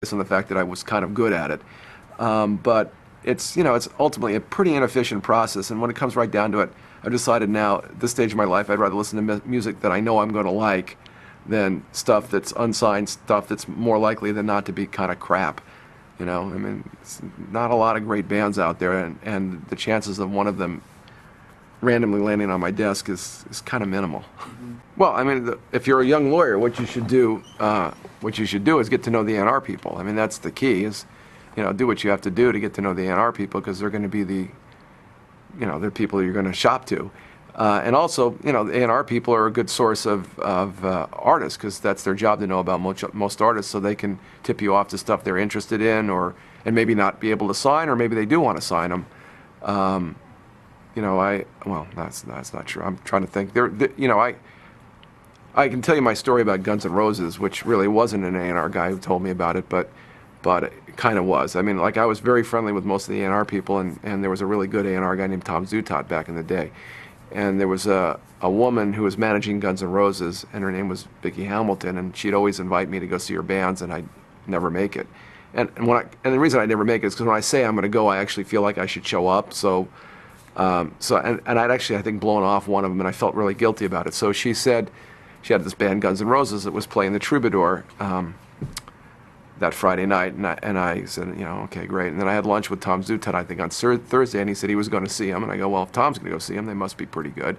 based on the fact that I was kind of good at it. But it's ultimately a pretty inefficient process. And when it comes right down to it, I've decided now, at this stage of my life, I'd rather listen to music that I know I'm going to like than stuff that's unsigned, stuff that's more likely than not to be kind of crap. I mean, it's not a lot of great bands out there, and the chances of one of them randomly landing on my desk is kind of minimal. Mm-hmm. Well, I mean, if you're a young lawyer, what you should do is get to know the A&R people. I mean, that's the key. Is do what you have to do to get to know the A&R people, because they're going to be they're people you're going to shop to, and also the A&R people are a good source of artists, because that's their job to know about most artists, so they can tip you off to stuff they're interested in, and maybe not be able to sign, or maybe they do want to sign them. That's not true. I'm trying to think. I can tell you my story about Guns N' Roses, which really wasn't an A&R guy who told me about it, but it kind of was. I mean, like, I was very friendly with most of the A&R people, and there was a really good A&R guy named Tom Zutaut back in the day. And there was a woman who was managing Guns N' Roses, and her name was Vicki Hamilton, and she'd always invite me to go see her bands, and I'd never make it. And the reason I never make it is because when I say I'm going to go, I actually feel like I should show up. And I'd actually, I think, blown off one of them, and I felt really guilty about it. So she said she had this band, Guns N' Roses, that was playing the Troubadour that Friday night, and I said, okay, great. And then I had lunch with Tom Zutaut, I think, on Thursday, and he said he was going to see him. And I go, well, if Tom's going to go see him, they must be pretty good.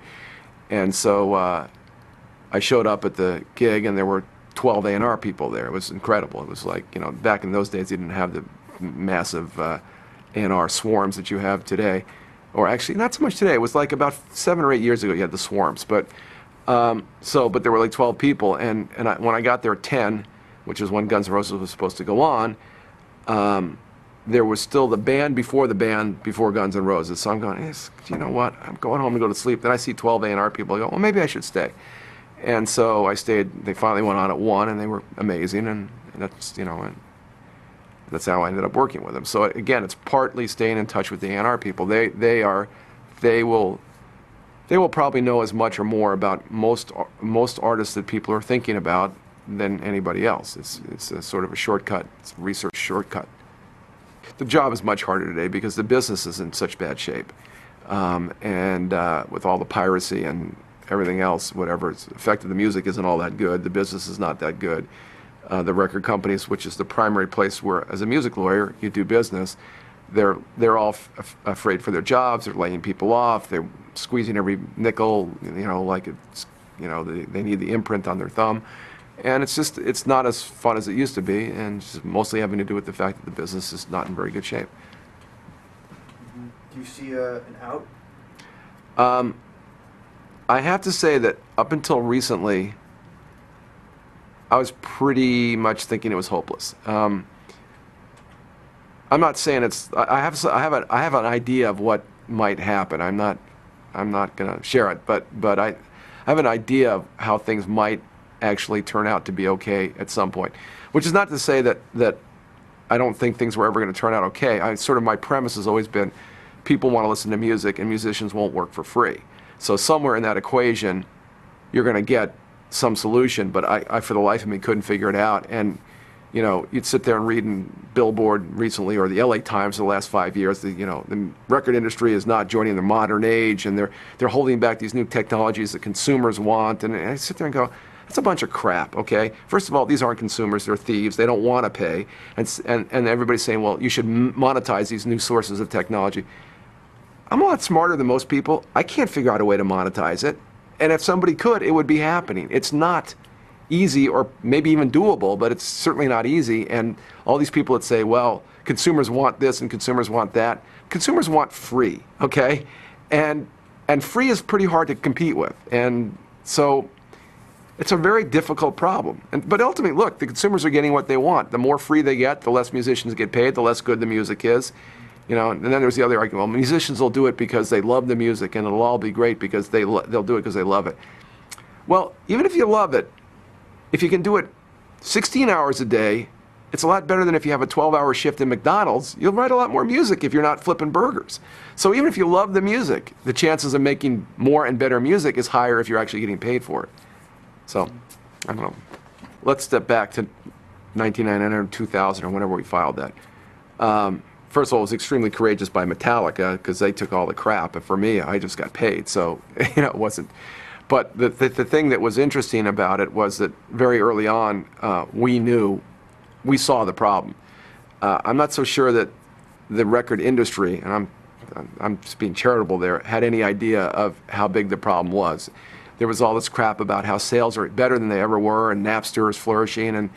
And so I showed up at the gig, and there were 12 A&R people there. It was incredible. It was like, back in those days, you didn't have the massive A&R swarms that you have today. Or actually, not so much today. It was like about 7 or 8 years ago you had the swarms. But there were like 12 people, and when I got there at 10, which is when Guns N' Roses was supposed to go on, there was still the band before Guns N' Roses. So I'm going, you know what? I'm going home to go to sleep. Then I see 12 A&R people. I go, well, maybe I should stay. And so I stayed. They finally went on at 1, and they were amazing. And that's, and that's how I ended up working with them. So again, it's partly staying in touch with the A&R people. They will probably know as much or more about most artists that people are thinking about than anybody else. It's a sort of a shortcut. It's a research shortcut. The job is much harder today because the business is in such bad shape, and with all the piracy and everything else, whatever it's affected the music isn't all that good. The business is not that good. The record companies, which is the primary place where, as a music lawyer, you do business, they're all afraid for their jobs. They're laying people off. They're squeezing every nickel. Like it's, they need the imprint on their thumb. And it's not as fun as it used to be, and it's mostly having to do with the fact that the business is not in very good shape. Do you see an out? I have to say that up until recently, I was pretty much thinking it was hopeless. I'm not saying it's. I have an idea of what might happen. I'm not going to share it, but I have an idea of how things might actually turn out to be okay at some point, which is not to say that I don't think things were ever going to turn out okay. My premise has always been people want to listen to music, and musicians won't work for free. So somewhere in that equation, you're going to get some solution, but I for the life of me couldn't figure it out. And you'd sit there and read in Billboard recently, or the LA Times, the last 5 years, the record industry is not joining the modern age, and they're holding back these new technologies that consumers want. And I sit there and go, that's a bunch of crap, okay? First of all, these aren't consumers, they're thieves, they don't want to pay. And everybody's saying, well, you should monetize these new sources of technology. I'm a lot smarter than most people. I can't figure out a way to monetize it. And if somebody could, it would be happening. It's not easy, or maybe even doable, but it's certainly not easy. And all these people that say, well, consumers want this and consumers want that. Consumers want free, okay? And free is pretty hard to compete with. And so it's a very difficult problem. But ultimately, look, the consumers are getting what they want. The more free they get, the less musicians get paid, the less good the music is. And then there's the other argument, well, musicians will do it because they love the music, and it'll all be great because they'll do it because they love it. Well, even if you love it, if you can do it 16 hours a day, it's a lot better than if you have a 12-hour shift in McDonald's. You'll write a lot more music if you're not flipping burgers. So even if you love the music, the chances of making more and better music is higher if you're actually getting paid for it. So, I don't know. Let's step back to 1999 or 2000 or whenever we filed that. First of all, it was extremely courageous by Metallica because they took all the crap, and for me, I just got paid, so it wasn't. But the thing that was interesting about it was that very early on, we saw the problem. I'm not so sure that the record industry, and I'm just being charitable there, had any idea of how big the problem was. There was all this crap about how sales are better than they ever were, and Napster is flourishing, and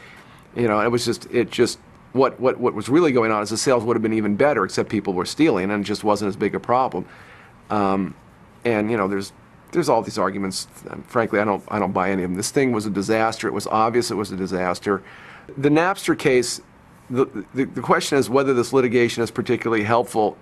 what was really going on is the sales would have been even better, except people were stealing, and it just wasn't as big a problem. There's all these arguments. Frankly, I don't buy any of them. This thing was a disaster. It was obvious it was a disaster. The Napster case, the question is whether this litigation is particularly helpful.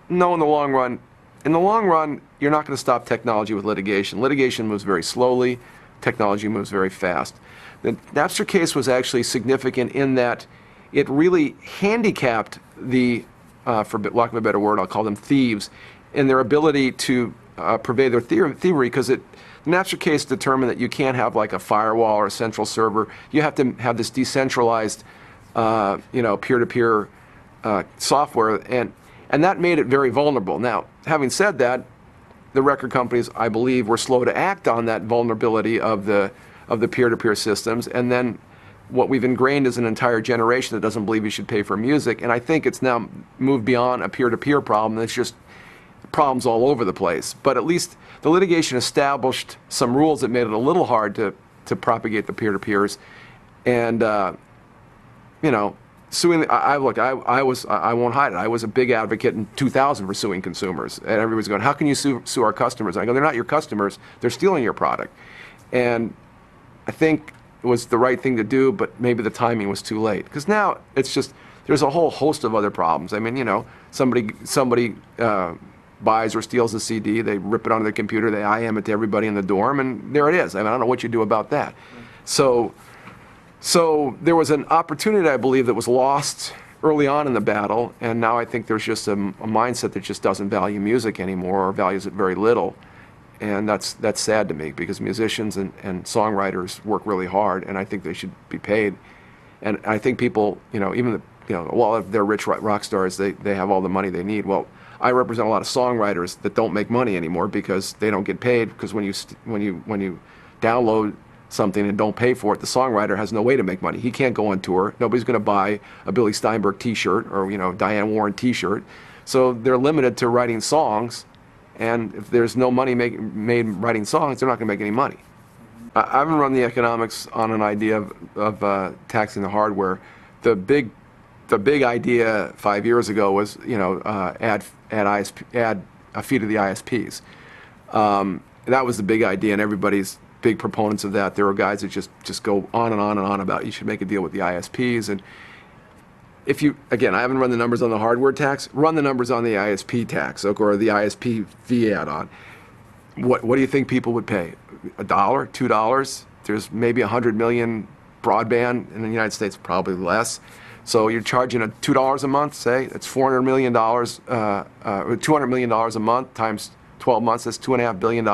No, in the long run. In the long run, you're not going to stop technology with litigation. Litigation moves very slowly. Technology moves very fast. The Napster case was actually significant in that it really handicapped the, for lack of a better word, I'll call them thieves, in their ability to purvey their thievery, because the Napster case determined that you can't have like a firewall or a central server. You have to have this decentralized, peer-to-peer software, and that made it very vulnerable. Now, having said that, the record companies, I believe, were slow to act on that vulnerability of the peer-to-peer systems, and then what we've ingrained is an entire generation that doesn't believe you should pay for music, and I think it's now moved beyond a peer-to-peer problem. It's just problems all over the place. But at least the litigation established some rules that made it a little hard to propagate the peer-to-peers, and suing. I won't hide it. I was a big advocate in 2000 for suing consumers, and everybody's going, "How can you sue our customers?" I go, "They're not your customers. They're stealing your product," and I think it was the right thing to do, but maybe the timing was too late. Because now it's just, there's a whole host of other problems. I mean, somebody buys or steals a CD, they rip it onto their computer, they IM it to everybody in the dorm, and there it is. I mean, I don't know what you do about that. So there was an opportunity, I believe, that was lost early on in the battle, and now I think there's just a mindset that just doesn't value music anymore, or values it very little. And that's sad to me, because musicians and songwriters work really hard, and I think they should be paid. And I think people, even if they're rich rock stars, they have all the money they need. Well, I represent a lot of songwriters that don't make money anymore because they don't get paid. Because when you download something and don't pay for it, the songwriter has no way to make money. He can't go on tour. Nobody's going to buy a Billy Steinberg T-shirt or Diane Warren T-shirt. So they're limited to writing songs. And if there's no money made writing songs, they're not going to make any money. I haven't run the economics on an idea of taxing the hardware. The big idea 5 years ago was add a fee to the ISPs. That was the big idea, and everybody's big proponents of that. There are guys that just go on and on and on about you should make a deal with the ISPs. And I haven't run the numbers on the hardware tax. Run the numbers on the ISP tax, or the ISP fee add-on. What do you think people would pay? $1, $2? There's maybe 100 million broadband in the United States, probably less. So you're charging $2 a month, say, that's $400 million, $200 million a month times 12 months, that's $2.5 billion.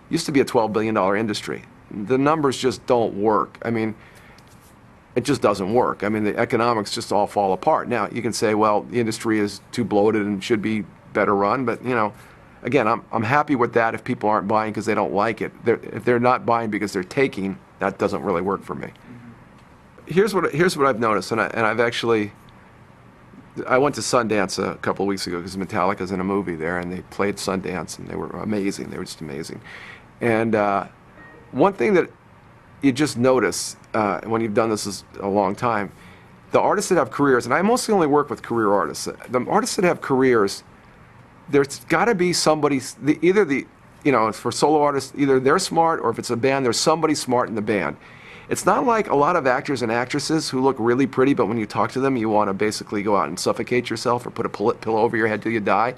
Used to be a $12 billion industry. The numbers just don't work. I mean, it just doesn't work. I mean, the economics just all fall apart. Now, you can say, well, the industry is too bloated and should be better run, but, again, I'm happy with that if people aren't buying because they don't like it. If they're not buying because they're taking, that doesn't really work for me. Here's what I've noticed, and I went to Sundance a couple of weeks ago because Metallica's in a movie there, and they played Sundance, and they were amazing. They were just amazing. And one thing that you just notice when you've done this a long time, the artists that have careers, and I mostly only work with career artists. The artists that have careers, there's got to be somebody, for solo artists, either they're smart, or if it's a band, there's somebody smart in the band. It's not like a lot of actors and actresses who look really pretty, but when you talk to them, you want to basically go out and suffocate yourself or put a pillow over your head till you die.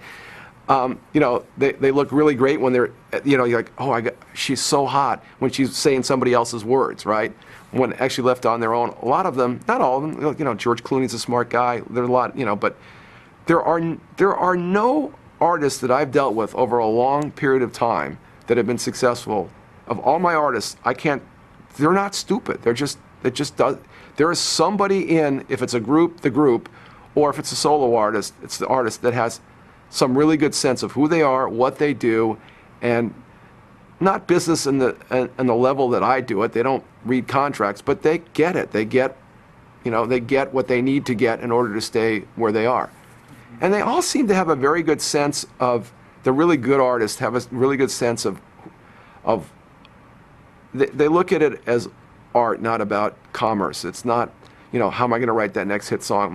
They look really great when they're, you're like, oh, she's so hot when she's saying somebody else's words, right? When actually left on their own, a lot of them, not all of them, George Clooney's a smart guy. There's a lot, but there are no artists that I've dealt with over a long period of time that have been successful. Of all my artists, they're not stupid. There is somebody in, if it's a group, the group, or if it's a solo artist, it's the artist that has some really good sense of who they are, what they do, and not business in the level that I do it. They don't read contracts, but they get it. They get, they get what they need to get in order to stay where they are. And they all seem to have a very good sense of, the really good artists have a really good sense of they look at it as art, not about commerce. It's not, how am I going to write that next hit song?